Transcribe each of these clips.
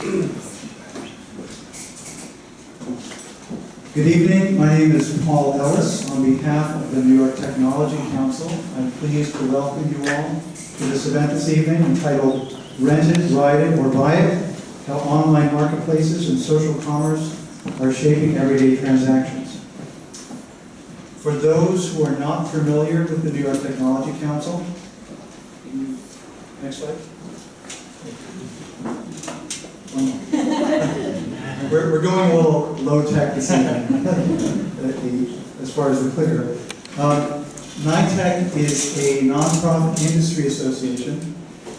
Good evening. My name is Paul Ellis. On behalf of the New York Technology Council, I'm pleased to welcome you all to this event this evening entitled Rent It, Ride It, or Buy It: How Online Marketplaces and Social Commerce Are Shaping Everyday Transactions. For those who are not familiar with the New York Technology Council, next slide. We're going a little low-tech this evening as far as the clicker. NYTECH is a nonprofit industry association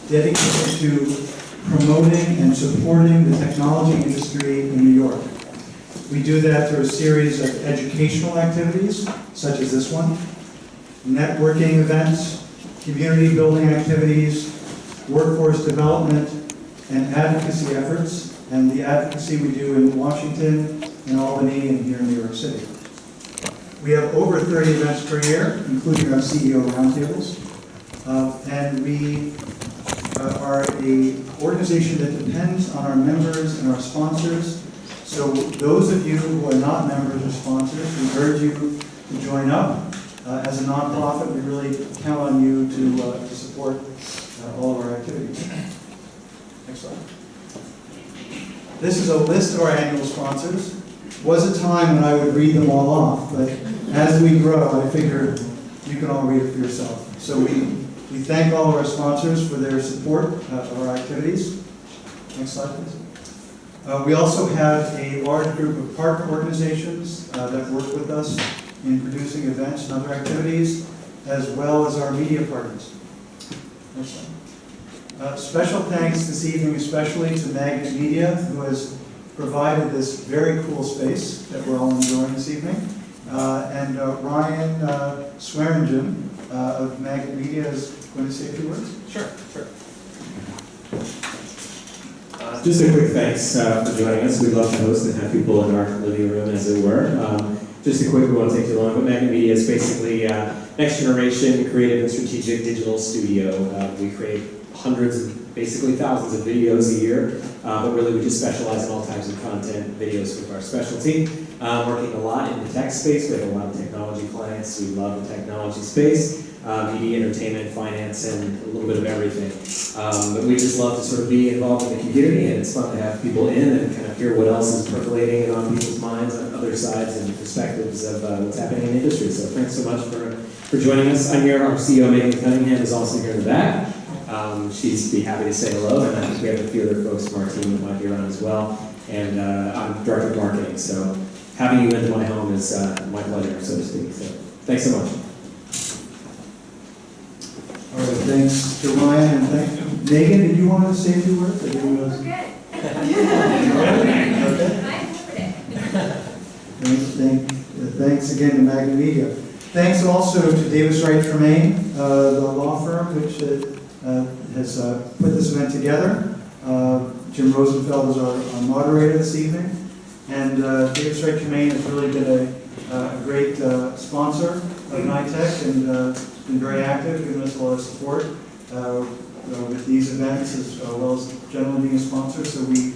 dedicated to promoting and supporting the technology industry in New York. We do that through a series of educational activities, such as this one, networking events, community building activities, workforce development, and advocacy efforts. And the advocacy we do in Washington, in Albany, and here in New York City. We have over 30 events per year, including our CEO roundtables. And we are an organization that depends on our members and our sponsors. So those of you who are not members or sponsors, we urge you to join up. As a nonprofit, we really count on you to support all of our activities. Next slide. This is a list of our annual sponsors. Was a time when I would read them all off, but as we grow, I figure you can all read it for yourself. So we thank all of our sponsors for their support of our activities. Next slide, please. We also have a large group of partner organizations that work with us in producing events and other activities, as well as our media partners. Next slide. Special thanks this evening especially to MagnetMedia, who has provided this very cool space that we're all enjoying this evening. And Ryan Swearingen of MagnetMedia is going to say a few words. Sure. Just a quick thanks for joining us. We'd love to host and have people in our living room, as it were. Just a quick, we won't take too long, but MagnetMedia is basically next generation creative and strategic digital studio. We create hundreds, basically thousands of videos a year, but really we just specialize in all types of content. Videos with our specialty. Working a lot in the tech space. We have a lot of technology clients. We love the technology space. Media, entertainment, finance, and a little bit of everything. But we just love to sort of be involved in the community, and it's fun to have people in and kind of hear what else is percolating and on people's minds on other sides and perspectives of what's happening in the industry. So thanks so much for joining us. I'm here. Our CEO, Megan Cunningham, is also here in the back. She'd be happy to say hello, and I think we have a few other folks from our team that might be around as well. And I'm Director of Marketing, so having you into my home is my pleasure, so to speak. So thanks so much. All right, thanks to Ryan, and thank you. Megan, did you want to say a few words? We're good. Okay. Thanks again to MagnetMedia. Thanks also to Wright, Tremaine, the law firm which has put this event together. Jim Rosenfeld is our moderator this evening. And Wright, Tremaine has really been a great sponsor of NYTECH and been very active, giving us a lot of support with these events as well as generally being a sponsor. So we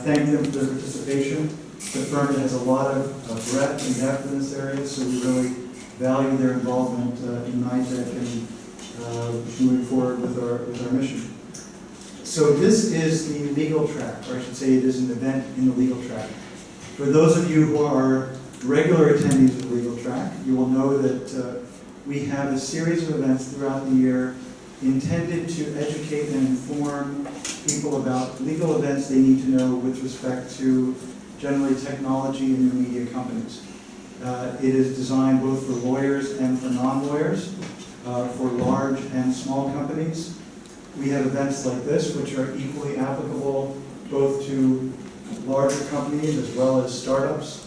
thank them for their participation. The firm has a lot of breadth and depth in this area, so we really value their involvement in NYTECH and moving forward with our mission. So this is the legal track, or I should say it is an event in the legal track. For those of you who are regular attendees of the legal track, you will know that we have a series of events throughout the year intended to educate and inform people about legal events they need to know with respect to generally technology and new media companies. It is designed both for lawyers and for non-lawyers, for large and small companies. We have events like this which are equally applicable both to larger companies as well as startups.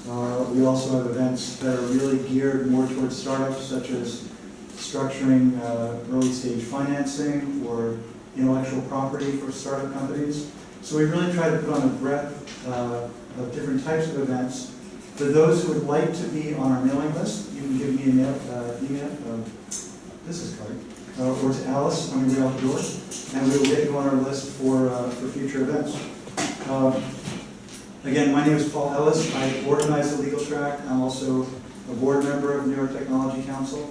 We also have events that are really geared more towards startups, such as structuring early stage financing or intellectual property for startup companies. So we really try to put on a breadth of different types of events. For those who would like to be on our mailing list, you can give me an email. This is Kari. Or to Alice on your way out the door, and we will get you on our list for future events. Again, my name is Paul Ellis. I organize the legal track. I'm also a board member of New York Technology Council.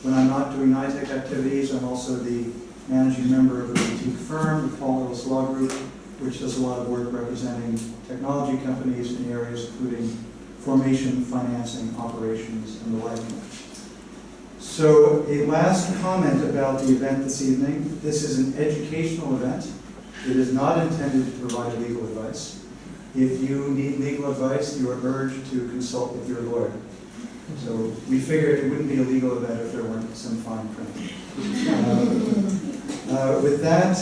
When I'm not doing NYTECH activities, I'm also the managing member of a boutique firm, the Paul Ellis Law Group, which does a lot of work representing technology companies in areas including formation, financing, operations, and the like. So a last comment about the event this evening. This is an educational event. It is not intended to provide legal advice. If you need legal advice, you are urged to consult with your lawyer. So we figured it wouldn't be a legal event if there weren't some fine print. With that,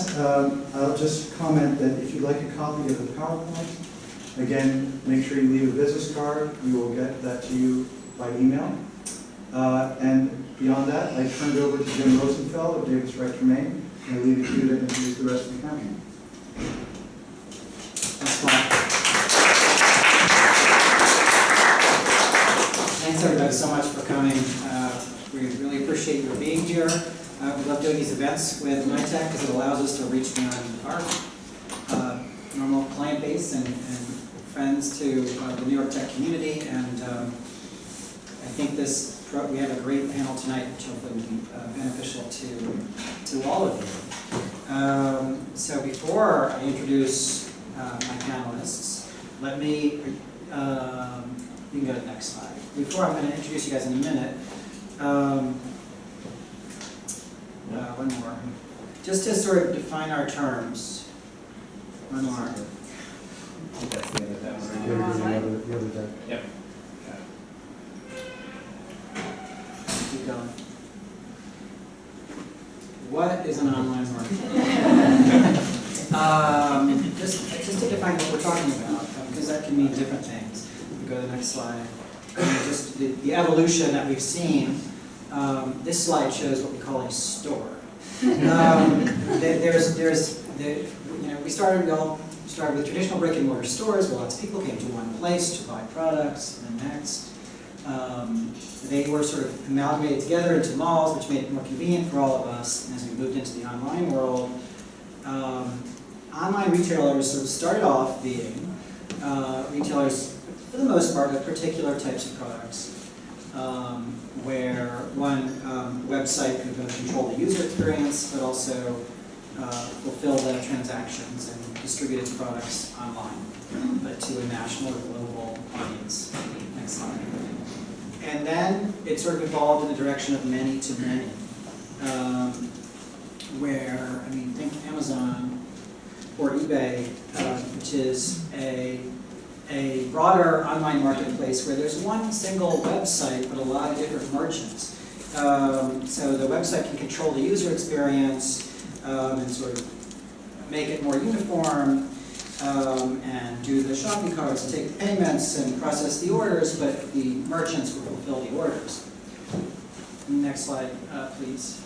I'll just comment that if you'd like a copy of the PowerPoint, again, make sure you leave a business card. We will get that to you by email. And beyond that, I turn it over to Jim Rosenfeld of Davis Wright Tremaine, and I leave it to you to introduce the rest of the panel. Thanks everybody so much for coming. We really appreciate your being here. We love doing these events with NYTECH because it allows us to reach beyond our normal client base and friends to the New York tech community. And I think we have a great panel tonight, which hopefully will be beneficial to all of you. So before I introduce my panelists, let me, you can go to the next slide. Before I'm going to introduce you guys in a minute, one more. Just to sort of define our terms. One more. That's the end of that one. The other deck. Yep. Keep going. What is an online marketplace? Just to define what we're talking about, because that can mean different things. We go to the next slide. Just the evolution that we've seen. This slide shows what we call a store. We all started with traditional brick and mortar stores where lots of people came to one place to buy products, and then next. They were sort of amalgamated together into malls, which made it more convenient for all of us. And as we moved into the online world, online retailers sort of started off being retailers, for the most part, of particular types of products, where one website could both control the user experience, but also fulfill the transactions and distribute its products online, but to a national or global audience. Next slide. And then it sort of evolved in the direction of many-to-many, where, think Amazon or eBay, which is a broader online marketplace where there's one single website but a lot of different merchants. So the website can control the user experience and sort of make it more uniform and do the shopping carts and take the payments and process the orders, but the merchants will fulfill the orders. Next slide, please.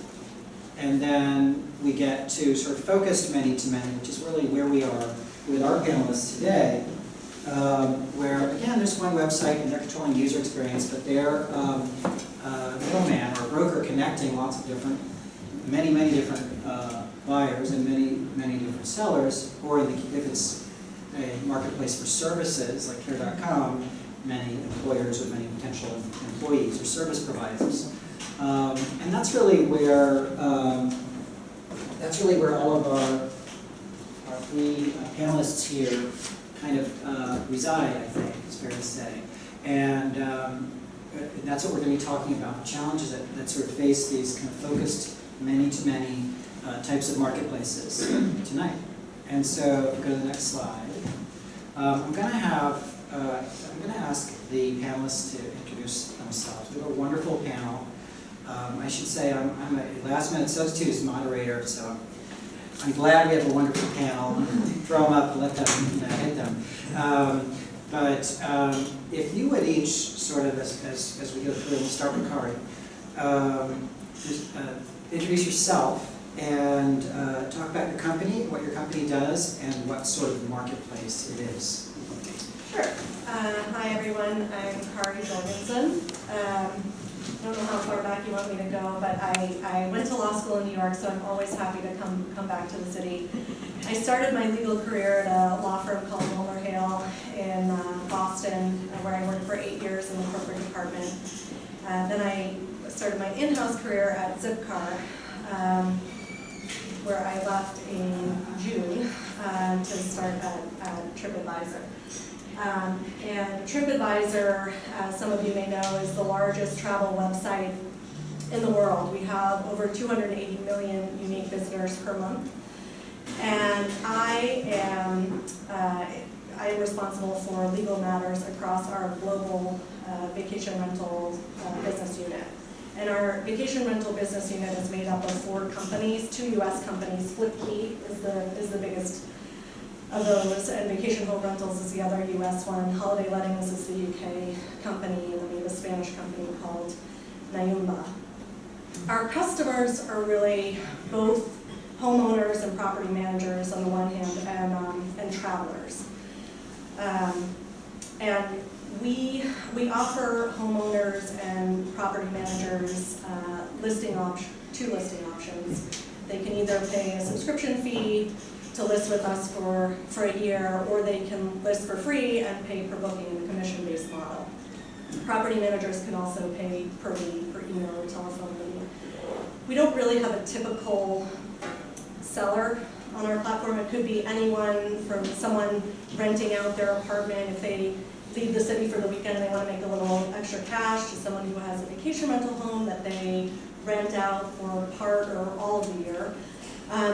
And then we get to sort of focused many-to-many, which is really where we are with our panelists today. Where, again, there's one website and they're controlling the user experience, but they're a middleman or a broker connecting lots of different, many different buyers and many different sellers, or if it's a marketplace for services like Care.com, many employers or many potential employees or service providers. And that's really where all of our three panelists here kind of reside, I think, it's fair to say. And that's what we're going to be talking about, challenges that sort of face these kind of focused many-to-many types of marketplaces tonight. And so, if we go to the next slide, I'm going to ask the panelists to introduce themselves. We have a wonderful panel. I should say I'm a last-minute substitute as moderator, so I'm glad we have a wonderful panel. Throw them up and let them hit them. But if you would each sort of, as we go through, we'll start with Kari, just introduce yourself and talk about your company, what your company does, and what sort of marketplace it is. Sure. Hi everyone, I'm Kari Jorgenson. I don't know how far back you want me to go, but I went to law school in New York, so I'm always happy to come back to the city. I started my legal career at a law firm called Boston, where I worked for 8 years in the corporate department. Then I started my in-house career at Zipcar, where I left in June to start at TripAdvisor. And TripAdvisor, as some of you may know, is the largest travel website in the world. We have over 280 million unique visitors per month. And I am responsible for legal matters across our global vacation rental business unit. And our vacation rental business unit is made up of 4 companies, 2 US companies. Flipkey is the biggest of those, and Vacation Home Rentals is the other US one. Holiday Lettings is the UK company, and then we have a Spanish company called Nayumba. Our customers are really both homeowners and property managers on the one hand, and travelers. And we offer homeowners and property managers two listing options. They can either pay a subscription fee to list with us for a year, or they can list for free and pay per booking in a commission-based model. Property managers can also pay per lead, per email or telephone lead. We don't really have a typical seller on our platform. It could be anyone from someone renting out their apartment if they leave the city for the weekend and they want to make a little extra cash, to someone who has a vacation rental home that they rent out for part or all of the year,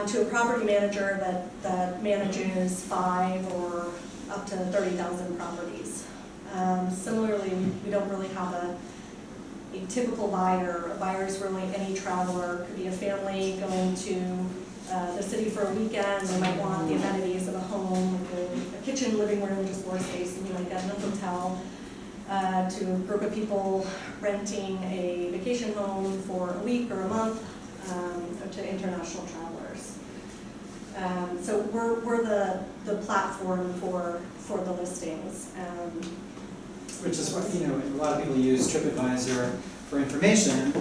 to a property manager that manages 5 or up to 30,000 properties. Similarly, we don't really have a typical buyer. A buyer is really any traveler. It could be a family going to the city for a weekend. They might want the amenities of a home, like a kitchen, living room, just floor space, and you might get in a hotel. To a group of people renting a vacation home for a week or a month, to international travelers. So we're the platform for the listings. Which is what, a lot of people use TripAdvisor for information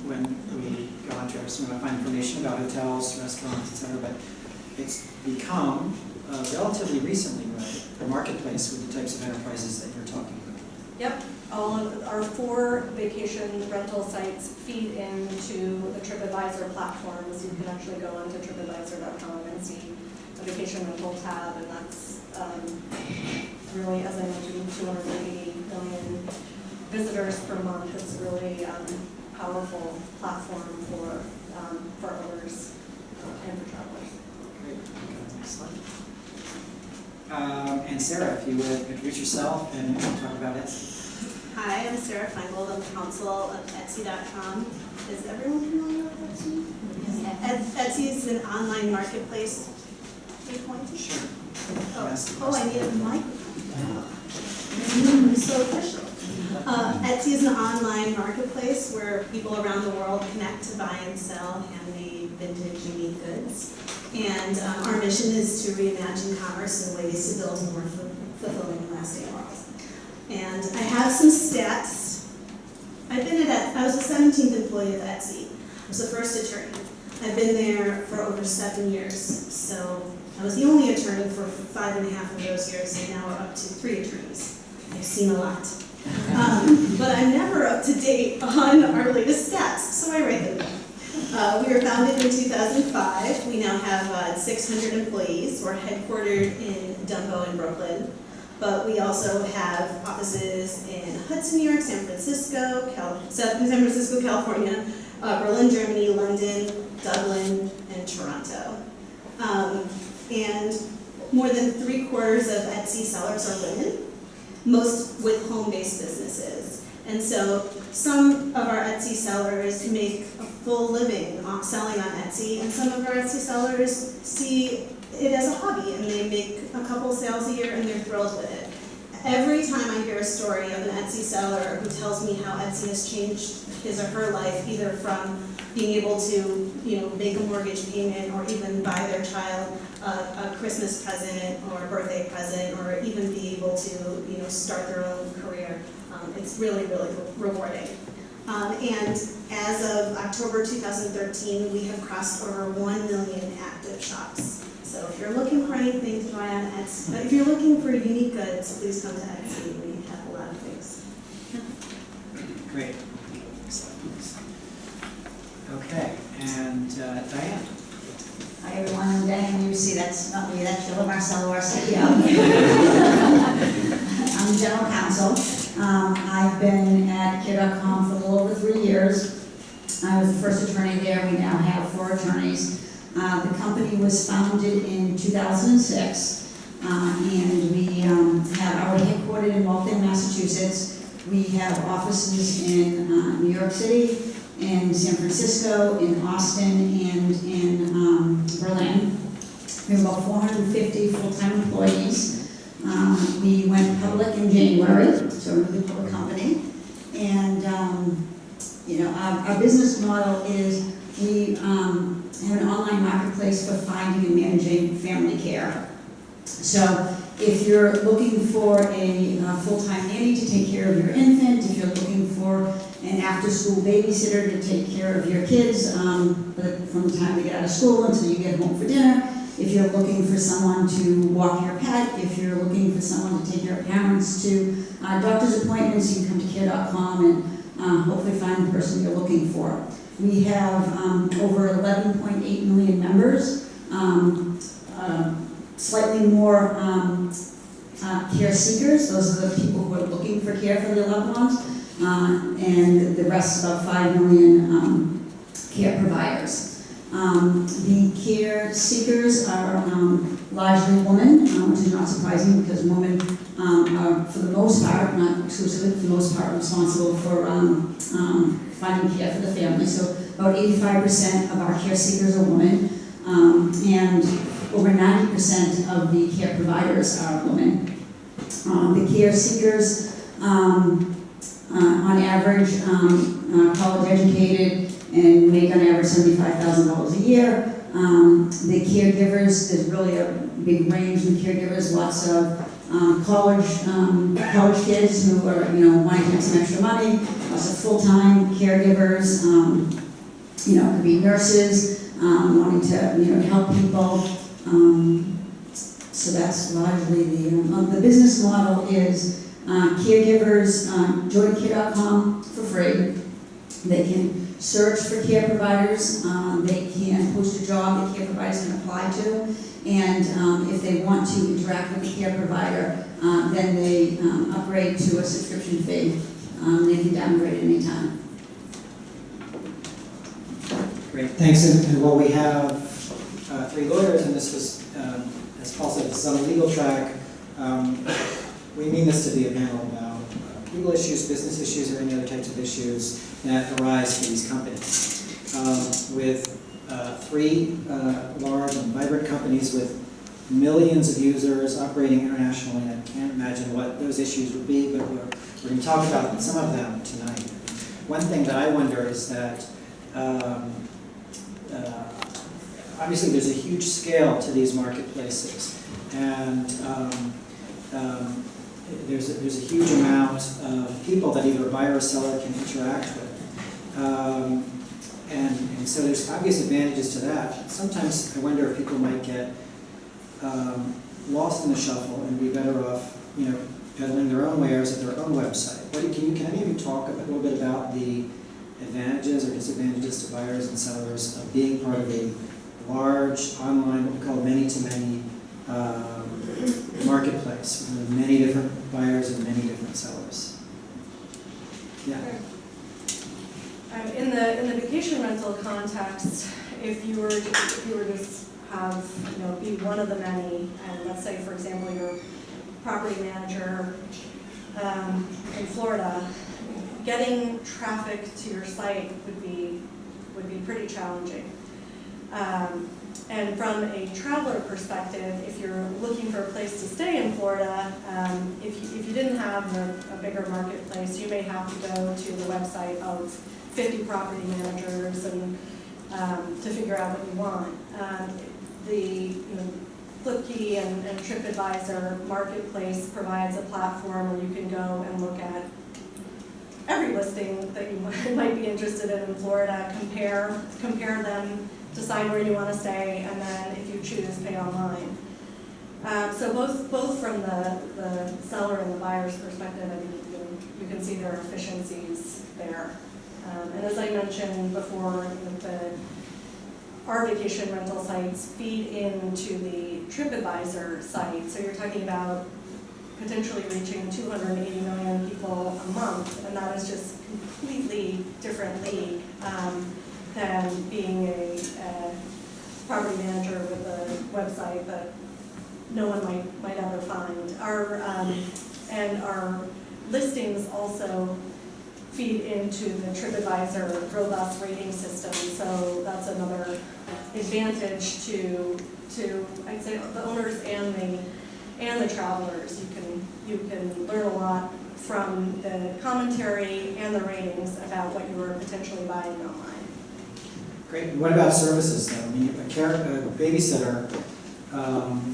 when we go onto our site to find information about hotels, restaurants, etc. But it's become relatively recently, right, a marketplace with the types of enterprises that you're talking about. Yep, all of our 4 vacation rental sites feed into the TripAdvisor platform, so you can actually go onto TripAdvisor.com and see a vacation rental tab, and that's really, as I mentioned, 280 million visitors per month. It's really a powerful platform for owners and for travelers. Great. Okay, next slide. And Sarah, if you would introduce yourself and talk about Etsy. Hi, I'm Sarah Feingold. I'm Counsel of Etsy.com. Is everyone familiar with Etsy? Yes. Etsy is an online marketplace. Sure. Oh, I need a microphone. I'm so official. Etsy is an online marketplace where people around the world connect to buy and sell handmade, vintage, unique goods. And our mission is to reimagine commerce and ways to build a more fulfilling and lasting world. And I have some stats. I was the 17th employee of Etsy. I was the first attorney. I've been there for over 7 years. So I was the only attorney for 5.5 of those years, and now we're up to 3 attorneys. I've seen a lot. But I'm never up to date on our latest stats, so I write them down. We were founded in 2005. We now have 600 employees. We're headquartered in Dumbo in Brooklyn, but we also have offices in Hudson, New York, San Francisco, California, Berlin, Germany, London, Dublin, and Toronto. And more than 3/4 of Etsy sellers are women, most with home-based businesses. And so some of our Etsy sellers make a full living selling on Etsy, and some of our Etsy sellers see it as a hobby, and they make a couple sales a year and they're thrilled with it. Every time I hear a story of an Etsy seller who tells me how Etsy has changed his or her life, either from being able to, make a mortgage payment, or even buy their child a Christmas present or a birthday present, or even be able to, start their own career, it's really, really rewarding. And as of October 2013, we have crossed over 1 million active shops. So So if you're looking for anything to buy on Etsy, if you're looking for unique goods, please come to Etsy. We have a lot of things. Great. Okay, and Diane. Hi everyone, I'm Diane Musi, that's not me, that's Sheila Marcello, our CEO. I'm general counsel. I've been at Care.com for a little over 3 years. I was the first attorney there, we now have 4 attorneys. The company was founded in 2006, and we have our headquartered in Waltham, Massachusetts. We have offices in New York City, in San Francisco, in Austin, and in Berlin. We have about 450 full-time employees. We went public in January, so we're a really public company. And our business model is we have an online marketplace for finding and managing family care. So if you're looking for a full-time nanny to take care of your infant, if you're looking for an after-school babysitter to take care of your kids from the time they get out of school until you get home for dinner, if you're looking for someone to walk your pet, if you're looking for someone to take your parents to doctor's appointments, you can come to Care.com and hopefully find the person you're looking for. We have over 11.8 million members, slightly more care seekers. Those are the people who are looking for care for their loved ones, and the rest, about 5 million care providers. The care seekers are largely women, which is not surprising because women are, for the most part, not exclusively, for the most part, responsible for finding care for the family. So about 85% of our care seekers are women, and over 90% of the care providers are women. The care seekers, on average, college educated and make on average $75,000 a year. The caregivers, there's really a big range in caregivers, lots of college kids who are wanting to make some extra money, lots of full-time caregivers, could be nurses wanting to help people. So that's largely the business model is caregivers join Care.com for free. They can search for care providers. They can post a job that care providers can apply to. And if they want to interact with the care provider, then they upgrade to a subscription fee. They can downgrade at any time. Great, thanks. And while we have 3 lawyers, and this was, as Paul said, this is on a legal track, we mean this to be a panel about legal issues, business issues, or any other types of issues that arise for these companies. With 3 large and vibrant companies with millions of users operating internationally, I can't imagine what those issues would be, but we're going to talk about some of them tonight. One thing that I wonder is that obviously there's a huge scale to these marketplaces, and there's a huge amount of people that either a buyer or seller can interact with. And so there's obvious advantages to that. Sometimes I wonder if people might get lost in the shuffle and be better off, peddling their own wares at their own website. Can any of you talk a little bit about the advantages or disadvantages to buyers and sellers of being part of a large online, what we call many-to-many marketplace with many different buyers and many different sellers? Yeah. In the vacation rental context, if you were to have, be one of the many, and let's say, for example, you're a property manager in Florida, getting traffic to your site would be pretty challenging. And from a traveler perspective, if you're looking for a place to stay in Florida, if you didn't have a bigger marketplace, you may have to go to the website of 50 property managers and to figure out what you want. The Flipkey and TripAdvisor marketplace provides a platform where you can go and look at every listing that you might be interested in Florida, compare them decide where you want to stay, and then if you choose, pay online. So both from the seller and the buyer's perspective, I think you can see there are efficiencies there. And as I mentioned before, our vacation rental sites feed into the TripAdvisor site. So you're talking about potentially reaching 280 million people a month, and that is just completely different league than being a property manager with a website that no one might ever find. Our listings also feed into the TripAdvisor robust rating system, so that's another advantage to I'd say the owners and the travelers. You can learn a lot from the commentary and the ratings about what you are potentially buying online. Great. And what about services though? I mean, a babysitter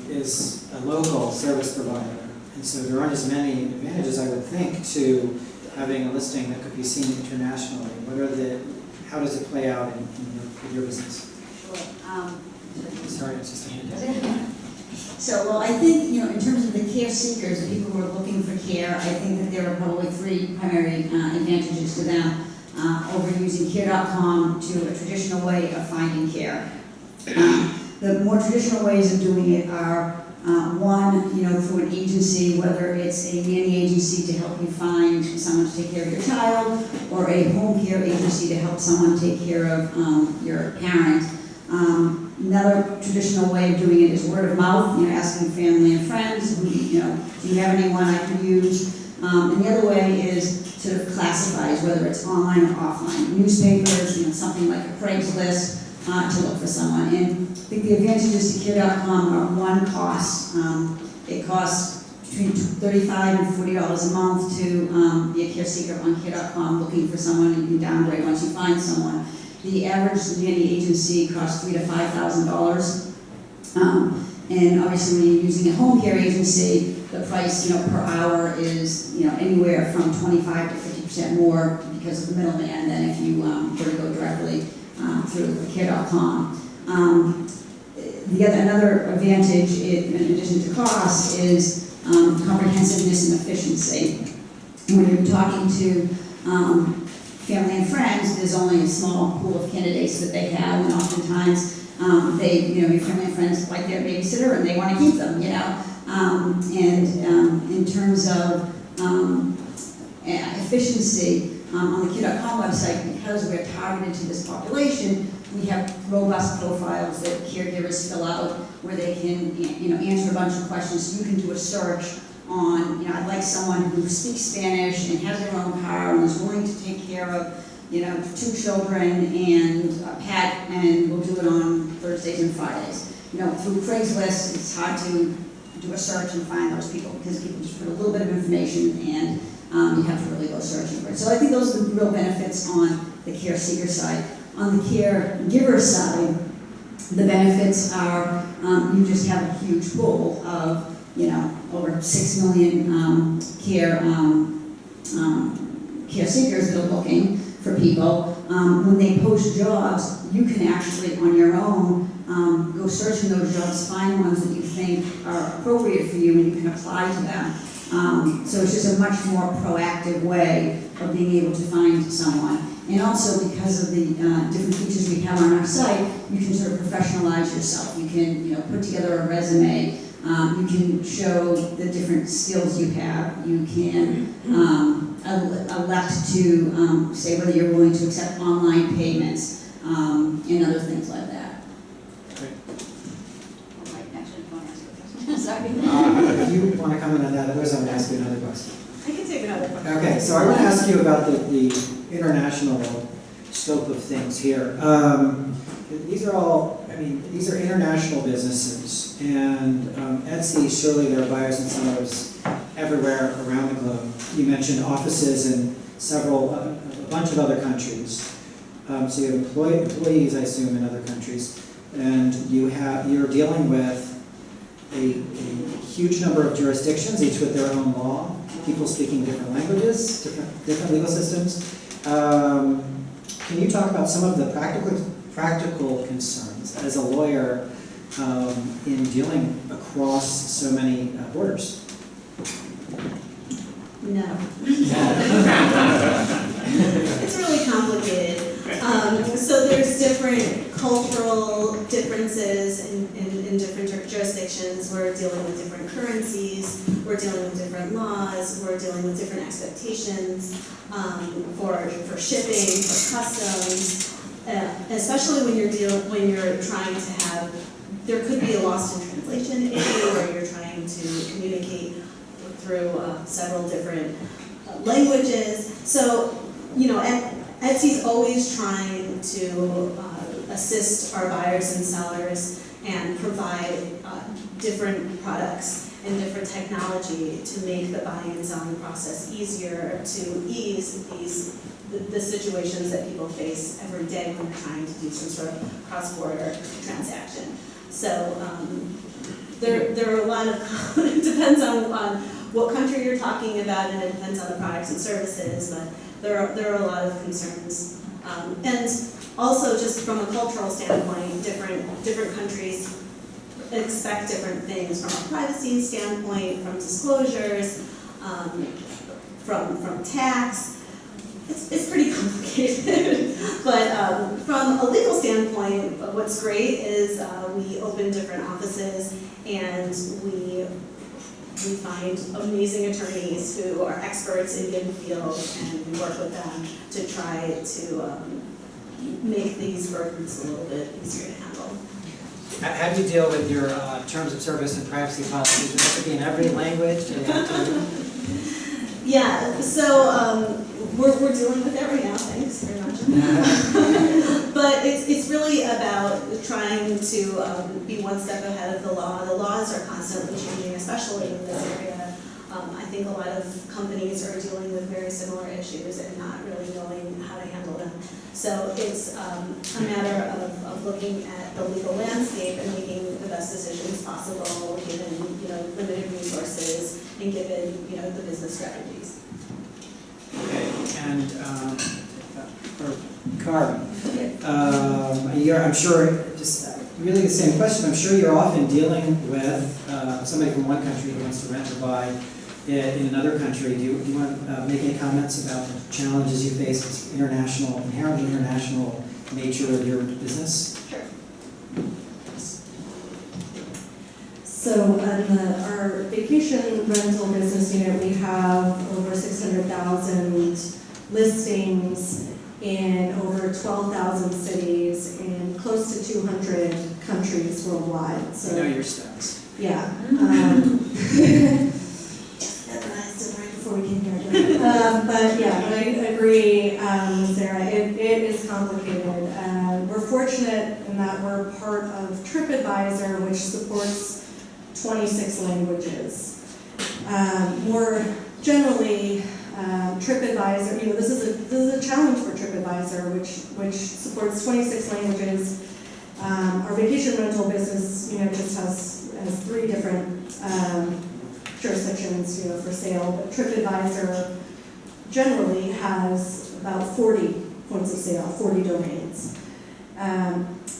is a local service provider, and so there aren't as many advantages, I would think, to having a listing that could be seen internationally. How does it play out in your business? Sure. Sorry, it's just a hand. So, well, I think, in terms of the care seekers, the people who are looking for care, I think that there are probably three primary advantages to them over using care.com to a traditional way of finding care. The more traditional ways of doing it are one, through an agency, whether it's a nanny agency to help you find someone to take care of your child, or a home care agency to help someone take care of your parent. Another traditional way of doing it is word of mouth, asking family and friends, do you have anyone I can use? And the other way is sort of classifies, whether it's online or offline. Newspapers, something like a Craigslist, to look for someone. And I think the advantages to care.com are one, cost. It costs between $35 and $40 a month to be a care seeker on care.com looking for someone. You can downgrade once you find someone. The average nanny agency costs $3,000 to $5,000. And obviously when you're using a home care agency, the price per hour is anywhere from 25 to 50% more because of the middleman than if you were to go directly through care.com. Another advantage, in addition to cost, is comprehensiveness and efficiency. When you're talking to family and friends, there's only a small pool of candidates that they have, and oftentimes your family and friends like their babysitter and they want to keep them, in terms of efficiency, on the care.com website, because we're targeted to this population, we have robust profiles that caregivers fill out where they can answer a bunch of questions. You can do a search on, I'd like someone who speaks Spanish and has their own car and is willing to take care of, 2 children and a pet, and we'll do it on Thursdays and Fridays. Through Craigslist, it's hard to do a search and find those people because people just put a little bit of information and you have to really go searching for it. So I think those are the real benefits on the care seeker side. On the caregiver side, the benefits are you just have a huge pool of over 6 million care seekers that are looking for people. When they post jobs, you can actually on your own go searching those jobs, find ones that you think are appropriate for you, and you can apply to them. So it's just a much more proactive way of being able to find someone. And also because of the different features we have on our site, you can sort of professionalize yourself. You can put together a resume. You can show the different skills you have. You can elect to say whether you're willing to accept online payments and other things like that. Great. All right, actually, you want to ask a question? Sorry. If you want to comment on that, otherwise I'm going to ask you another question. I can take another question. Okay, so I want to ask you about the international scope of things here. These are international businesses, and Etsy, surely there are buyers and sellers everywhere around the globe. You mentioned offices in a bunch of other countries. So you have employees, I assume, in other countries, and you're dealing with a huge number of jurisdictions, each with their own law, people speaking different languages, different legal systems. Can you talk about some of the practical concerns as a lawyer in dealing across so many borders? No. It's really complicated. So there's different cultural differences in different jurisdictions. We're dealing with different currencies, we're dealing with different laws, we're dealing with different expectations for shipping, for customs, especially when you're trying to have, there could be a lost in translation issue where you're trying to communicate through several different languages. So, Etsy's always trying to assist our buyers and sellers and provide different products and different technology to make the buying and selling process easier, to ease the situations that people face every day when they're trying to do some sort of cross-border transaction. So there are a lot of, it depends on what country you're talking about, and it depends on the products and services, but there are a lot of concerns. And also just from a cultural standpoint, different countries expect different things from a privacy standpoint, from disclosures, from tax. It's pretty complicated. But from a legal standpoint, what's great is we open different offices and we find amazing attorneys who are experts in given fields, and we work with them to try to make these burdens a little bit easier to handle. How do you deal with your terms of service and privacy policies? Does it have to be in every language? Do you have to... Yeah, so we're dealing with that right now, thanks very much. But it's really about trying to be one step ahead of the law. The laws are constantly changing, especially in this area. I think a lot of companies are dealing with very similar issues and not really knowing how to handle them. So it's a matter of looking at the legal landscape and making the best decisions possible, given limited resources and given the business strategies. Okay, and for Kari, I'm sure, just really the same question, I'm sure you're often dealing with somebody from one country who wants to rent or buy in another country. Do you want to make any comments about the challenges you face with inherently international nature of your business? Sure. So in our vacation rental business unit, we have over 600,000 listings in over 12,000 cities in close to 200 countries worldwide. So, I know your stats. Yeah. Memorized it right before we came here. But yeah, I agree, Sarah. It is complicated. We're fortunate in that we're part of TripAdvisor, which supports 26 languages. More generally, TripAdvisor, this is a challenge for TripAdvisor, which supports 26 languages. Our vacation rental business, just has 3 different jurisdictions, for sale. But TripAdvisor generally has about 40 points of sale, 40 domains.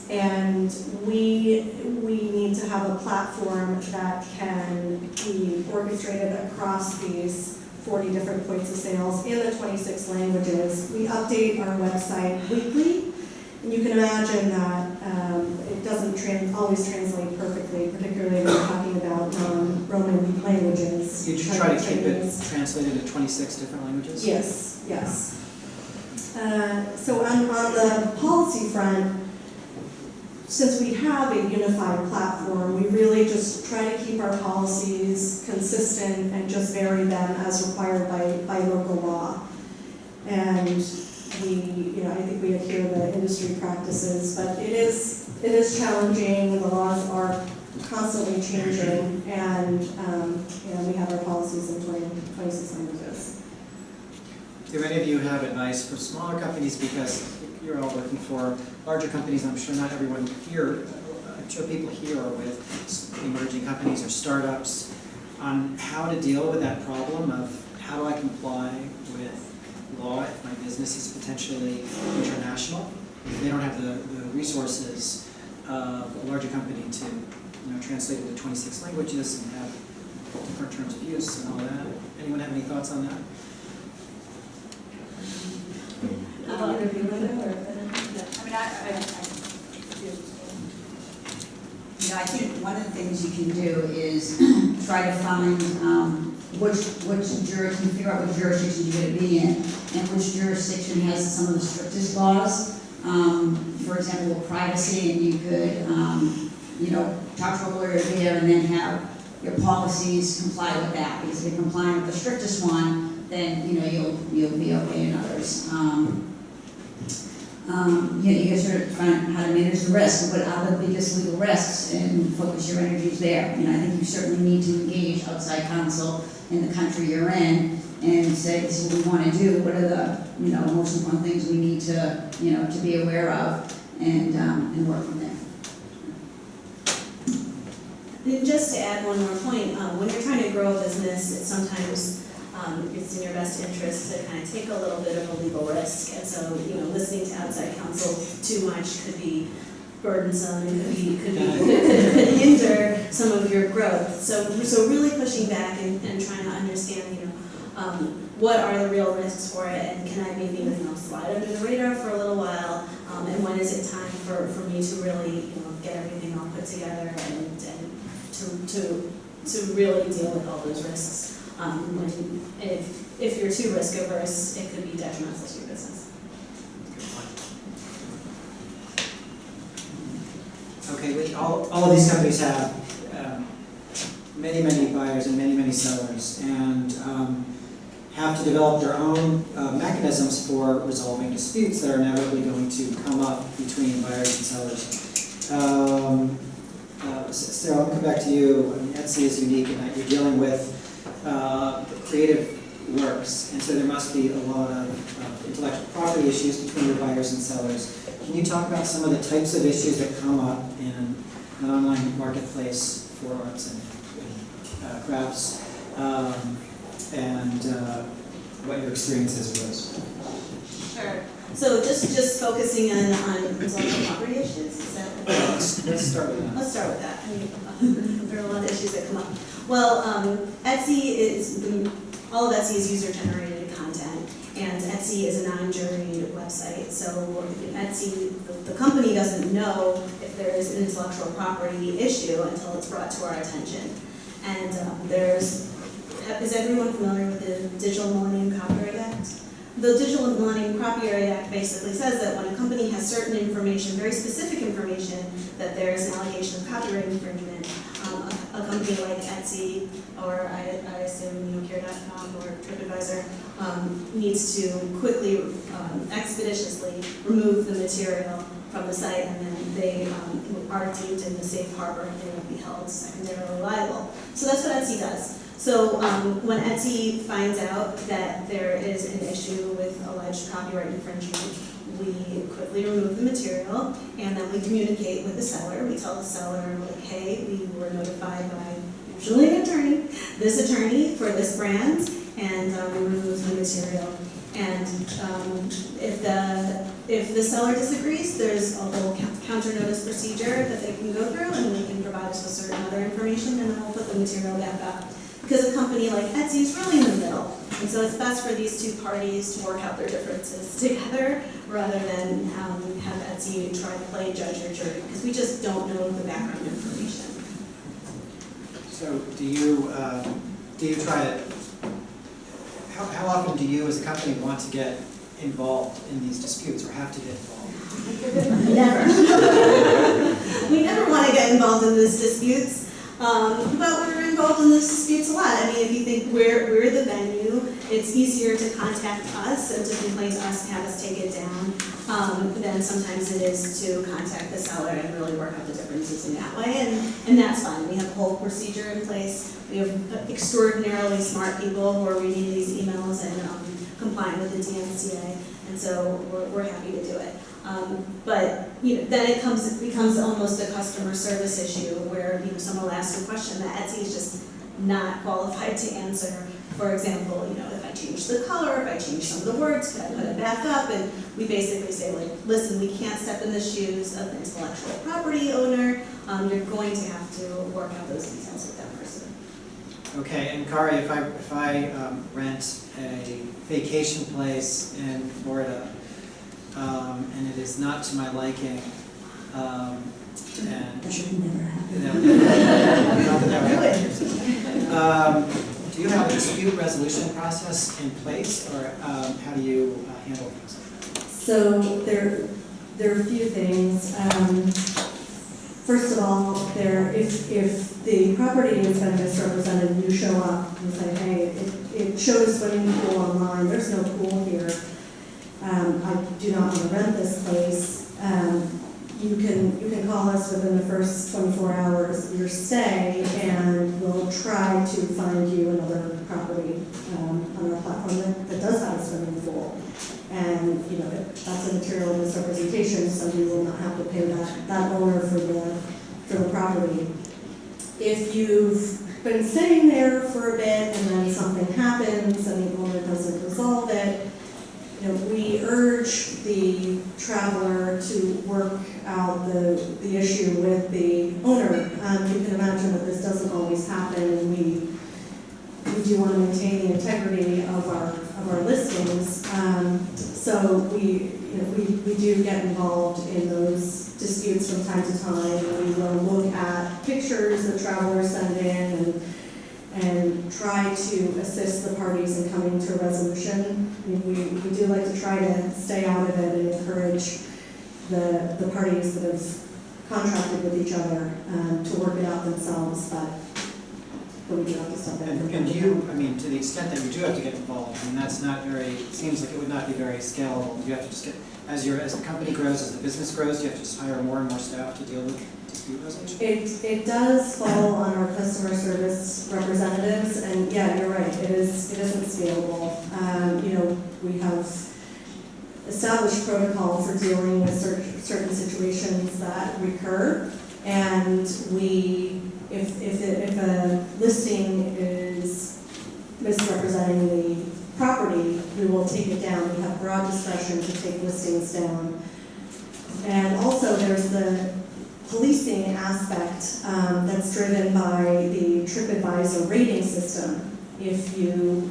And we need to have a platform that can be orchestrated across these 40 different points of sales in the 26 languages. We update our website weekly, and you can imagine that it doesn't always translate perfectly, particularly when we're talking about non-Roman languages. You try to keep it translated to 26 different languages? Yes, yes. So on the policy front, since we have a unified platform, we really just try to keep our policies consistent and just vary them as required by local law. And I think we adhere to the industry practices, but it is challenging. The laws are constantly changing, and we have our policies in 26 languages. Do any of you have advice for smaller companies, because you're all working for larger companies? I'm sure not everyone here, I'm sure people here are with emerging companies or startups, on how to deal with that problem of how do I comply with law if my business is potentially international, if they don't have the resources a larger company to, translate it to 26 languages and have different terms of use and all that. Anyone have any thoughts on that? I think one of the things you can do is try to find which jurisdiction, figure out which jurisdiction you're going to be in, and which jurisdiction has some of the strictest laws. For example, with privacy, and you could, talk to a lawyer there and then have your policies comply with that. Because if you're complying with the strictest one, then you'll be okay in others. You gotta sort of find out how to manage the risk. What are the biggest legal risks, and focus your energies there. I think you certainly need to engage outside counsel in the country you're in and say, this is what we want to do. What are the most important things we need to to be aware of, and work from there. And just to add one more point, when you're trying to grow a business, sometimes it's in your best interest to kind of take a little bit of a legal risk. And so, listening to outside counsel too much could be burdensome and could hinder some of your growth. So really pushing back and trying to understand, what are the real risks for it, and can I maybe slide under the radar for a little while, and when is it time for me to really get everything all put together and to really deal with all those risks. If you're too risk averse, it could be detrimental to your business. Okay, all of these companies have many buyers and many sellers, and have to develop their own mechanisms for resolving disputes that are inevitably going to come up between buyers and sellers. Sarah, I'll come back to you. Etsy is unique in that you're dealing with creative works, and so there must be a lot of intellectual property issues between your buyers and sellers. Can you talk about some of the types of issues that come up in an online marketplace for arts and crafts, and what your experience is with those? Sure. So just focusing on intellectual property issues, is that? Let's start with that. Let's start with that. There are a lot of issues that come up. Well, all of Etsy is user-generated content, and Etsy is a non-juried website. So Etsy, the company doesn't know if there is an intellectual property issue until it's brought to our attention. And is everyone familiar with the Digital Millennium Copyright Act? The Digital Millennium Copyright Act basically says that when a company has certain information, very specific information, that there is an allegation of copyright infringement, a company like Etsy, or I assume Kari.com or TripAdvisor, needs to quickly, expeditiously remove the material from the site, and then they are deemed in the safe harbor and they will be held secondarily liable. So that's what Etsy does. So when Etsy finds out that there is an issue with alleged copyright infringement, we quickly remove the material, and then we communicate with the seller. We tell the seller, hey, we were notified by usually an attorney, this attorney for this brand, and we remove the material. And if the seller disagrees, there's a little counter notice procedure that they can go through, and they can provide us with certain other information, and then we'll put the material back up. Because a company like Etsy is really in the middle, and so it's best for these two parties to work out their differences together rather than have Etsy try to play judge or jury, because we just don't know the background information. So do you try to, how often do you as a company want to get involved in these disputes or have to get involved? Never. We never want to get involved in these disputes. But we're involved in these disputes a lot. I mean, if you think we're the venue, it's easier to contact us and to complain to us and have us take it down than sometimes it is to contact the seller and really work out the differences in that way. And that's fine. We have a whole procedure in place. We have extraordinarily smart people who are reading these emails and complying with the DMCA. And so we're happy to do it. But then it becomes almost a customer service issue where someone will ask a question that Etsy is just not qualified to answer. For example, if I I change the color, if I change some of the words, could I put it back up? And we basically say, like, listen, we can't step in the shoes of the intellectual property owner. You're going to have to work out those details with that person. Okay, and Kari, if I rent a vacation place in Florida, and it is not to my liking, and That should never happen. Do you have a dispute resolution process in place, or how do you handle things? So there are a few things. First of all, if the property has been misrepresented and you show up and say, hey, it shows swimming pool online, there's no pool here, I do not want to rent this place, you can call us within the first 24 hours of your stay, and we'll try to find you another property on our platform that does have a swimming pool. And, you know, that's a material misrepresentation, so you will not have to pay that owner for the property. If you've been sitting there for a bit and then something happens and the owner doesn't resolve it, you know, we urge the traveler to work out the issue with the owner. You can imagine that this doesn't always happen, and we do want to maintain the integrity of our listings. So we do get involved in those disputes from time to time. We will look at pictures that travelers send in and try to assist the parties in coming to a resolution. I mean, we do like to try to stay out of it and encourage the parties that have contracted with each other to work it out themselves, but we do have to step in. And do you, I mean, to the extent that you do have to get involved, I mean, that's not very, it seems like it would not be very scalable. You have to just get, as the company grows, as the business grows, you have to just hire more and more staff to deal with dispute resolution? It does fall on our customer service representatives, and yeah, you're right, it isn't scalable. You know, we have established protocol for dealing with certain situations that recur, and if a listing is misrepresenting the property, we will take it down. We have broad discretion to take listings down. And also there's the policing aspect that's driven by the TripAdvisor rating system. If you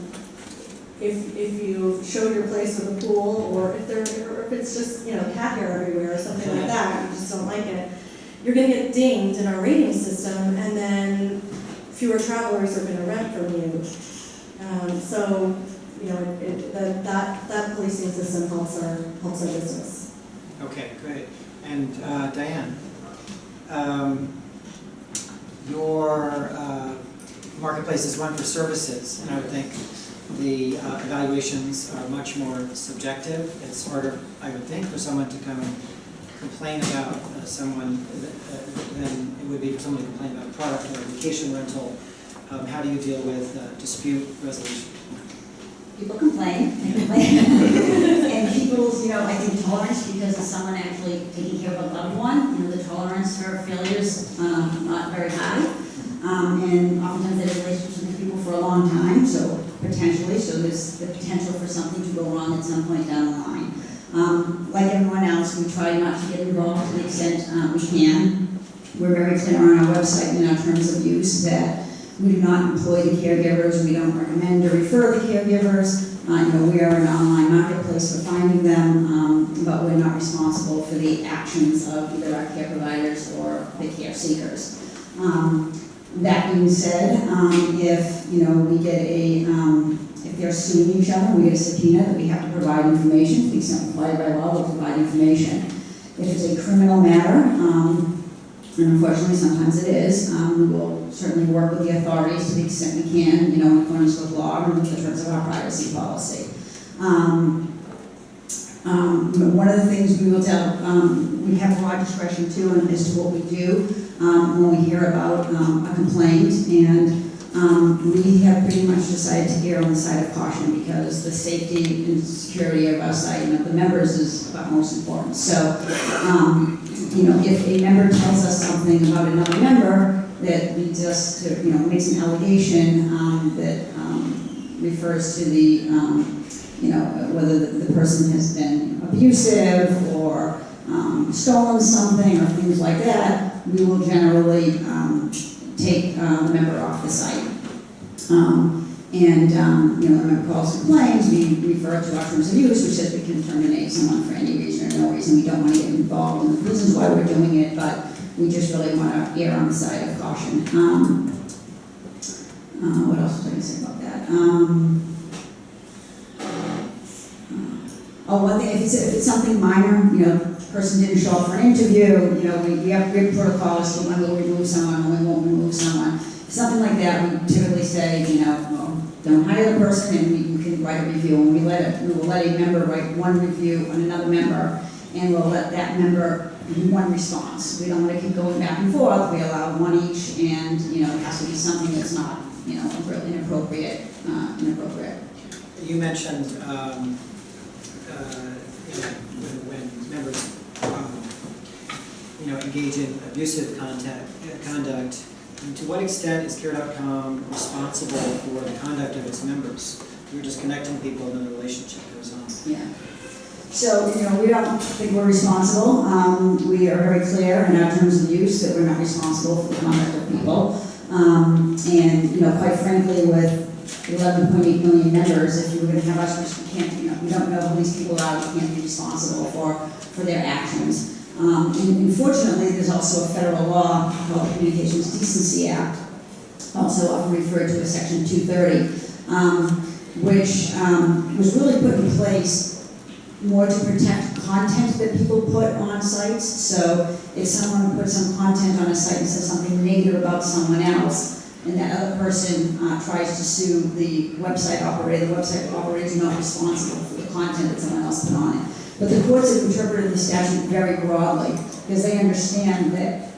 show your place with a pool, or if it's just, you know, cat hair everywhere or something like that, you just don't like it, you're going to get dinged in our rating system, and then fewer travelers are going to rent from you. So, you know, that policing system helps our business. Okay, great. And Diane, your marketplace is one for services, and I would think the evaluations are much more subjective. It's harder, I would think, for someone to come and complain about someone than it would be for someone to complain about a product or a vacation rental. How do you deal with dispute resolution? People complain, they complain. And people's, you know, I think tolerance, because of someone actually taking care of a loved one, you know, the tolerance for failures not very high. And oftentimes they have relationships with people for a long time, so there's the potential for something to go wrong at some point down the line. Like everyone else, we try not to get involved to the extent we can. We're very clear on our website in our terms of use that we do not employ the caregivers, we don't recommend or refer the caregivers. You know, we are an online marketplace for finding them, but we're not responsible for the actions of either our care providers or the care seekers. That being said, if, you know, we get if they're suing each other, we get a subpoena that we have to provide information. To the extent required by law, we'll provide information. If it's a criminal matter, and unfortunately sometimes it is, we will certainly work with the authorities to the extent we can, you know, in accordance with law and with the terms of our privacy policy. One of the things we will tell, we have broad discretion too as to what we do when we hear about a complaint, and we have pretty much decided to err on the side of caution because the safety and security of our site and of the members is about most important. So, you know, if a member tells us something about another member that leads us to, you know, makes an allegation that refers to the, whether the person has been abusive or stolen something or things like that, we will generally take the member off the site. The member calls and complains, we refer to our terms of use, which says we can terminate someone for any reason or no reason. We don't want to get involved in the reasons why we're doing it, but we just really want to err on the side of caution. What else was I going to say about that? One thing, if it's something minor, person didn't show up for an interview, we have good protocols for when we'll remove someone, when we won't remove someone. Something like that, we typically say, don't hire the person, and we can write a review. And we will let a member write one review on another member, and we'll let that member do one response. We don't want to keep going back and forth. We allow one each, and it has to be something that's not, inappropriate. You mentioned, when members, engage in abusive conduct. And to what extent is Care.com responsible for the conduct of its members? You're just connecting people and then the relationship goes on. Yeah. So, we don't think we're responsible. We are very clear in our terms of use that we're not responsible for the conduct of people. Quite frankly, with 11.8 million members, if you were going to have us, we don't know who these people are, we can't be responsible for their actions. Unfortunately, there's also a federal law called the Communications Decency Act, also often referred to as Section 230, which was really put in place more to protect content that people put on sites. So if someone puts some content on a site and says something negative about someone else, and that other person tries to sue the website operator is not responsible for the content that someone else put on it. But the courts have interpreted the statute very broadly because they understand that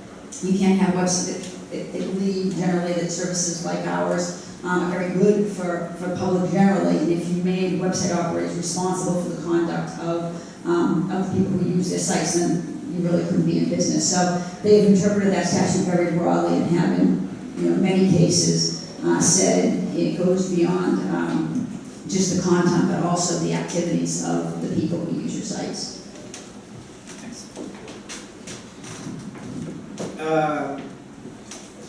you can't have websites. They believe generally that services like ours are very good for public generally. And if you made website operators responsible for the conduct of people who use their sites, then you really couldn't be in business. So they've interpreted that statute very broadly and have in many cases said it goes beyond just the content, but also the activities of the people who use your sites. Thanks.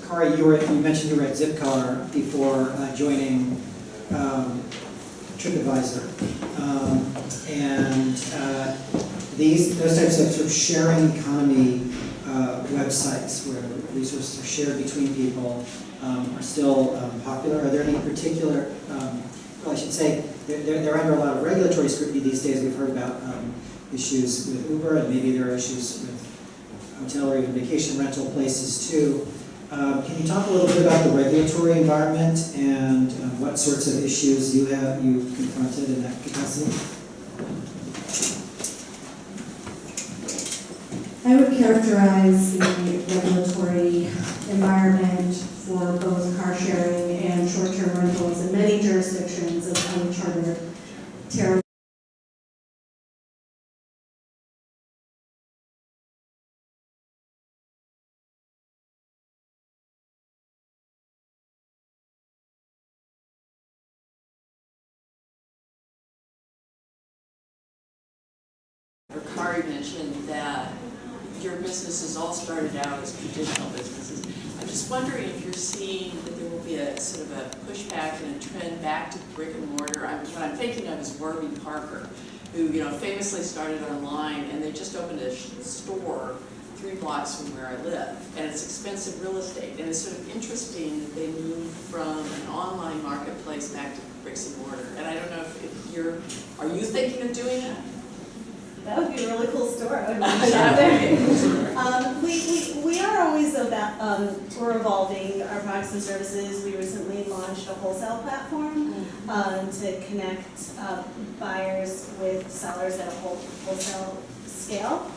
Kari, you mentioned you were at Zipcar before joining TripAdvisor. Those types of sort of sharing economy websites where resources are shared between people are still popular. Are there any particular I should say they're under a lot of regulatory scrutiny these days. We've heard about issues with Uber, and maybe there are issues with hotel or even vacation rental places too. Can you talk a little bit about the regulatory environment and what sorts of issues you confronted in that capacity? I would characterize the regulatory environment for both car sharing and short-term rentals in many jurisdictions of uncharted territory. Kari mentioned that your businesses all started out as traditional businesses. I'm just wondering if you're seeing that there will be a sort of a pushback and a trend back to brick and mortar. What I'm thinking of is Warby Parker, who famously started online, and they just opened a store 3 blocks from where I live, and it's expensive real estate. And it's sort of interesting that they moved from an online marketplace back to bricks and mortar. And I don't know if are you thinking of doing that? That would be a really cool store. I would love to shop there. We are always about, we're evolving our products and services. We recently launched a wholesale platform to connect buyers with sellers at a wholesale scale.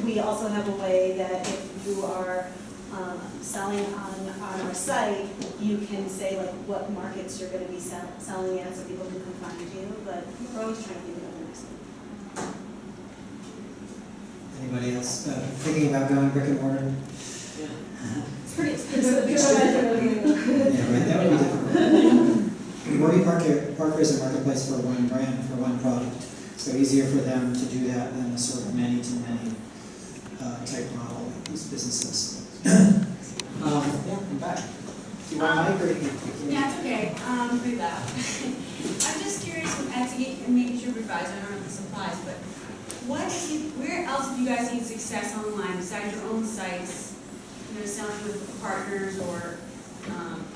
We also have a way that if you are selling on our site, you can say like what markets you're going to be selling in so people can come find you. But we're always trying to do that. Anybody else thinking about going brick and mortar? It's pretty expensive. Yeah, right, that would be difficult. Warby Parker is a marketplace for one brand, for one product. So easier for them to do that than a sort of many-to-many type model, these businesses. Yeah, I'm back. Do you want my mic or you? Yeah, it's okay. Pretty loud. I'm just curious with Etsy and maybe TripAdvisor, I don't know if this applies, but where else have you guys seen success online besides your own sites? You know, selling with partners or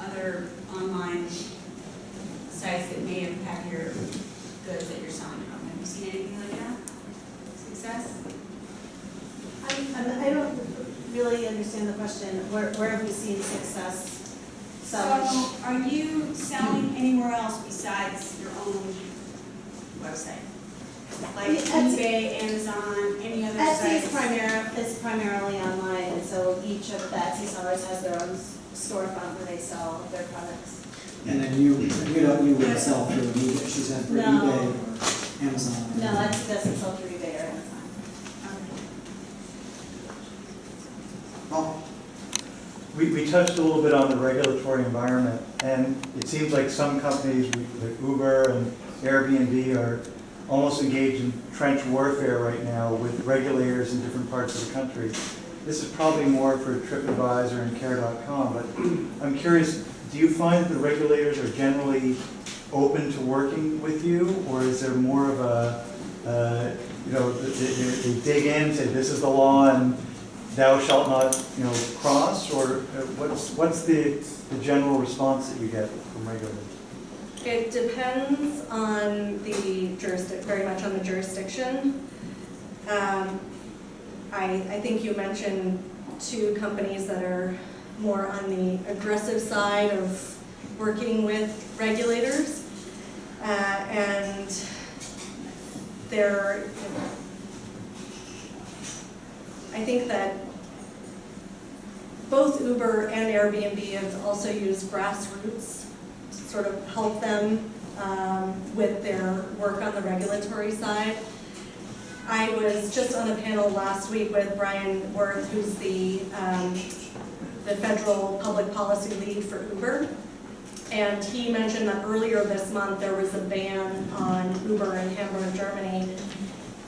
other online sites that may impact your goods that you're selling from. Have you seen anything like that? Success? I don't really understand the question. Where have we seen success? So, are you selling anywhere else besides your own website? Like eBay, Amazon, any other Etsy sites? is primarily online, and so each of the Etsy sellers has their own storefront where they sell their products. And then you would sell through eBay, she said, for No. eBay or Amazon? No, Etsy doesn't sell through eBay or Amazon. Well, We touched a little bit on the regulatory environment, and it seems like some companies like Uber and Airbnb are almost engaged in trench warfare right now with regulators in different parts of the country. This is probably more for TripAdvisor and Care.com, but I'm curious, do you find that the regulators are generally open to working with you, or is there more of a, they dig in, say this is the law and thou shalt not, cross, or what's the general response that you get from regulators? It depends on the jurisdiction, very much on the jurisdiction. I think you mentioned two companies that are more on the aggressive side of working with regulators. And they're, I think that both Uber and Airbnb have also used grassroots to sort of help them with their work on the regulatory side. I was just on a panel last week with Brian Worth, who's the federal public policy lead for Uber. And he mentioned that earlier this month there was a ban on Uber in Hamburg, Germany.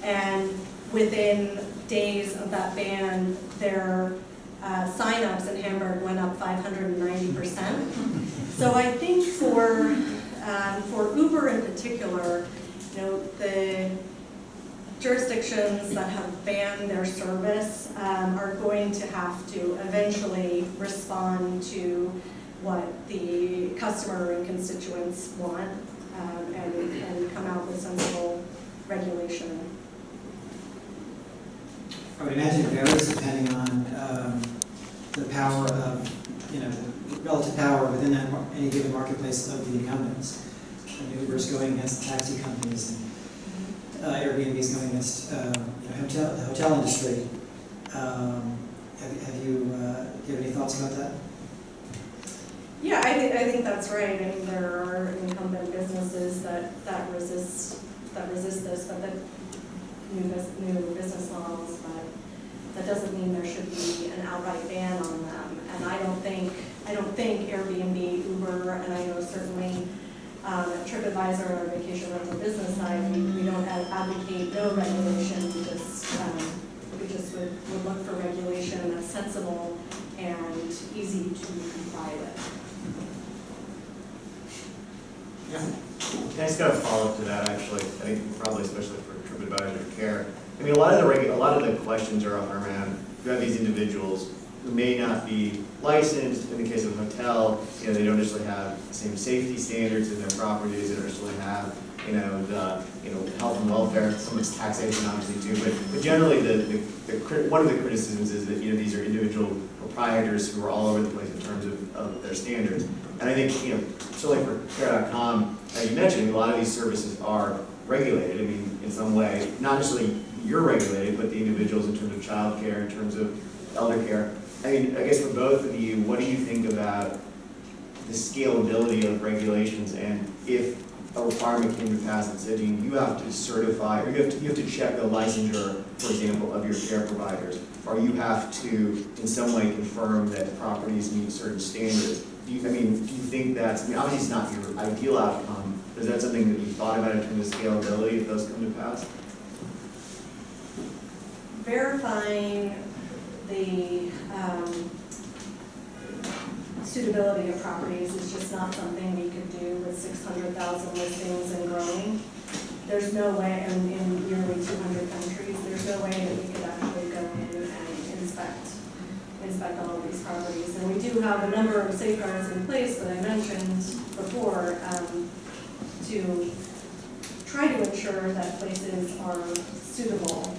And within days of that ban, their signups in Hamburg went up 590%. So I think for Uber in particular, the jurisdictions that have banned their service are going to have to eventually respond to what the customer and constituents want and come out with sensible regulation. I would imagine it varies depending on the power of, the relative power within any given marketplace of the incumbents. Uber's going against the taxi companies, and Airbnb is going against the hotel industry. Do you have any thoughts about that? Yeah, I think that's right. I mean, there are incumbent businesses that resist this, but the new business models, but that doesn't mean there should be an outright ban on them. And I don't think Airbnb, Uber, and I know certainly at TripAdvisor, our vacation rental business side, we don't advocate no regulation. We just would look for regulation that's sensible and easy to comply with. Yeah. Can I just kind of follow up to that, actually? I think probably especially for TripAdvisor Care. I mean, a lot of the questions are around, you have these individuals who may not be licensed. In the case of a hotel, they don't necessarily have the same safety standards in their properties. They don't necessarily have, the health and welfare. Some of it's taxation, obviously, too. But generally, one of the criticisms is that, these are individual proprietors who are all over the place in terms of their standards. And I think, certainly for Care.com, as you mentioned, a lot of these services are regulated. I mean, in some way, not necessarily you're regulated, but the individuals in terms of child care, in terms of elder care. I mean, I guess for both of you, what do you think about the scalability of regulations, and if a requirement came to pass that said you have to certify, or you have to check the licensure, for example, of your care providers, or you have to in some way confirm that properties meet certain standards, do do you think that's, I mean, obviously it's not your ideal outcome, is that something that you thought about in terms of scalability if those come to pass? Verifying the suitability of properties is just not something we could do with 600,000 listings and growing. There's no way, in nearly 200 countries, there's no way that we could actually go in and inspect all of these properties. And we do have a number of safeguards in place that I mentioned before to try to ensure that places are suitable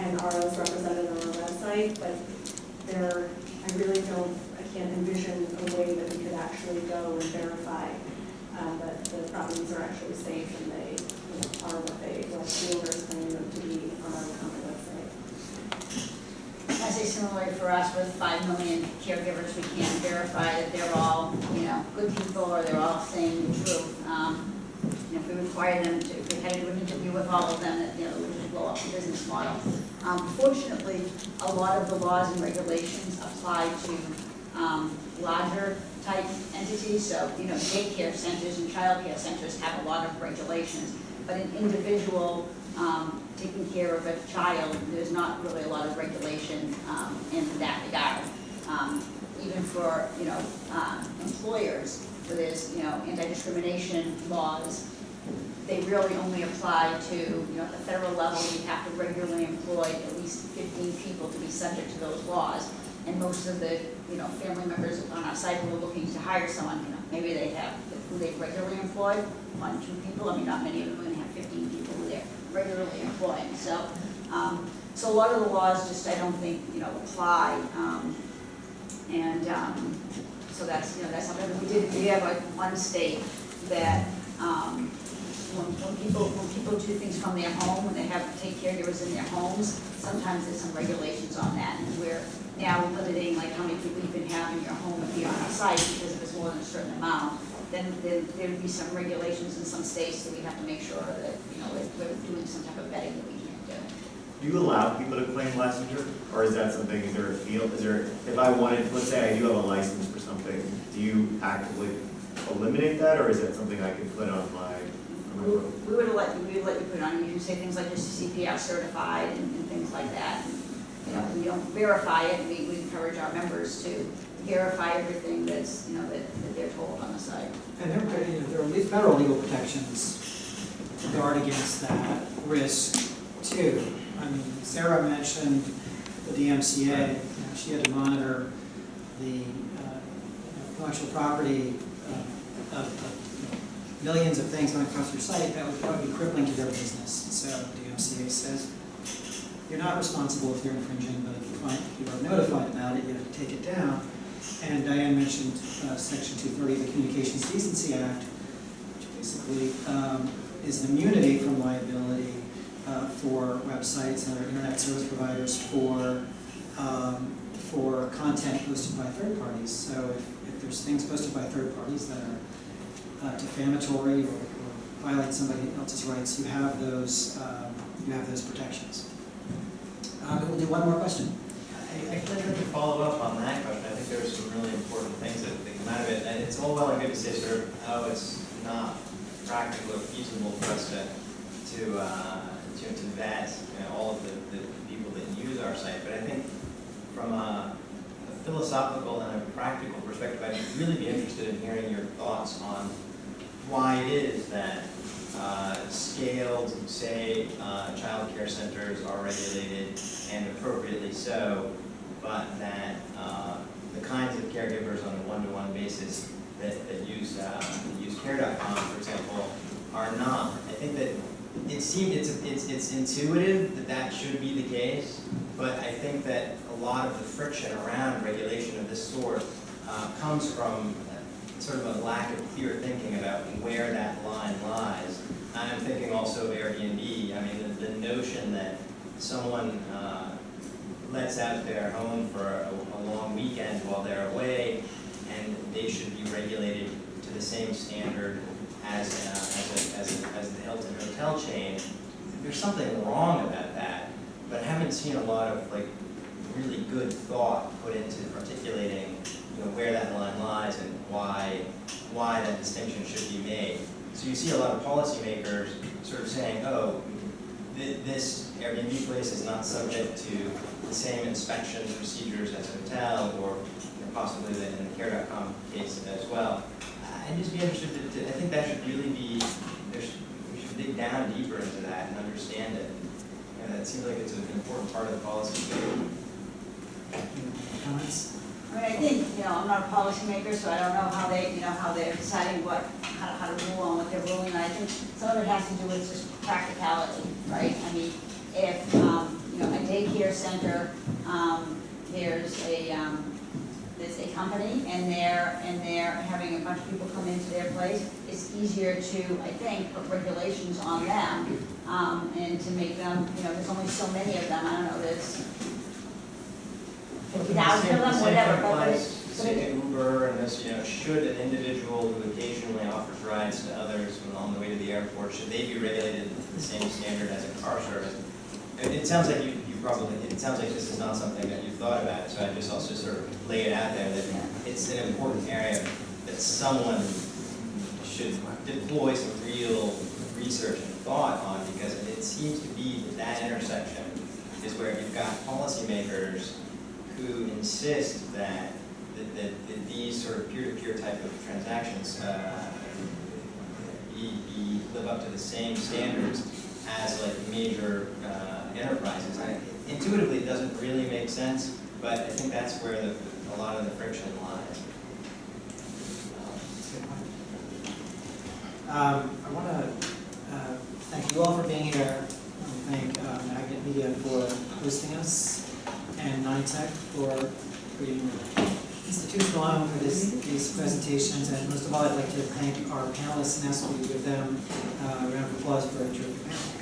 and are as represented on our website, but I can't envision a way that we could actually go and verify that the properties are actually safe and they are what the owners claim them to be on our website. I say similarly for us with 5 million caregivers, we can't verify that they're all, good people or they're all saying the truth. If we require them to, if we had to do an interview with all of them, that, it would just blow up the business model. Fortunately, a lot of the laws and regulations apply to larger type entities. So, daycare centers and childcare centers have a lot of regulations, but an individual taking care of a child, there's not really a lot of regulation in that regard. Even for, employers, where there's, anti-discrimination laws, they really only apply to, at the federal level, you have to regularly employ at least 15 people to be subject to those laws. And most of the, family members on our site who are looking to hire someone, maybe they have, who they regularly employ, 1, 2 people. I mean, not many of them are going to have 15 people who they're regularly employing. So, so a lot of the laws just, I don't think, apply. So that's, that's something we have like one state that when people do things from their home, when they have take caregivers in their homes, sometimes there's some regulations on that, and we're now limiting like how many people you can have in your home if you're on a site, because if it's more than a certain amount, then there would be some regulations in some states that we have to make sure that we're doing some type of vetting that we can't do. Do you allow people to claim licensure, or is that something? Is there a field? Is there, if I wanted, let's say I do have a license for something, do you actively eliminate that, or is that something I could put on my? We would let you put it on. You can say things like just CPR certified and things like that. And, we don't verify it. We encourage our members to verify everything that's that they're told on the site. And there are federal legal protections to guard against that risk too. I mean, Sarah mentioned the DMCA. She had to monitor the intellectual property of millions of things going across your site. That would probably be crippling to their business. So the DMCA says you're not responsible if you're infringing, but if you are notified about it, you have to take it down. And Diane mentioned Section 230 of the Communications Decency Act, which basically is an immunity from liability for websites and other internet service providers for content posted by third parties. So if there's things posted by third parties that are defamatory or violate somebody else's rights, you have those protections. We'll do one more question. I actually like to follow up on that question. I think there are some really important things that come out of it. And it's all well and good to say sort of, oh, it's not practical or feasible for us to vet all of the people that use our site. But I think from a philosophical and a practical perspective, I'd really be interested in hearing your thoughts on why it is that scaled, say, child care centers are regulated, and appropriately so, but that the kinds of caregivers on a one-to-one basis that use care.com, for example, are not. I think that it's intuitive that should be the case, but I think that a lot of the friction around regulation of this sort comes from sort of a lack of clear thinking about where that line lies. I'm thinking also of Airbnb. I mean, the notion that someone lets out their home for a long weekend while they're away, and they should be regulated to the same standard as the Hilton hotel chain. There's something wrong about that, but I haven't seen a lot of really good thought put into articulating where that line lies and why that distinction should be made. So you see a lot of policymakers sort of saying, oh, this Airbnb place is not subject to the same inspection procedures as a hotel, or possibly in the care.com case as well. I'd just be interested I think that should really be, we should dig down deeper into that and understand it. And it seems like it's an important part of the policy. Comments? I mean, I think, I'm not a policymaker, so I don't know how they're deciding how to rule on what they're ruling. And I think some of it has to do with just practicality, right? I mean, if, a daycare center, there's a company and they're having a bunch of people come into their place, it's easier to, I think, put regulations on them, and to make them, there's only so many of them, I don't know, there's 50,000 of them, whatever, but Say Uber and this, should an individual who occasionally offers rides to others when on the way to the airport, should they be regulated to the same standard as a car service? It sounds like it sounds like this is not something that you've thought about, so I just also sort of lay it out there that it's an important area that someone should deploy some real research and thought on, because it seems to be that intersection is where you've got policymakers who insist that these sort of peer-to-peer type of transactions live up to the same standards as like major enterprises. Intuitively, it doesn't really make sense, but I think that's where a lot of the friction lies. I want to thank you all for being here. Thank MagnetMedia for hosting us, and NYTECH for creating the institutional home for these presentations. And most of all, I'd like to thank our panelists and ask you to give them a round of applause for a terrific panel.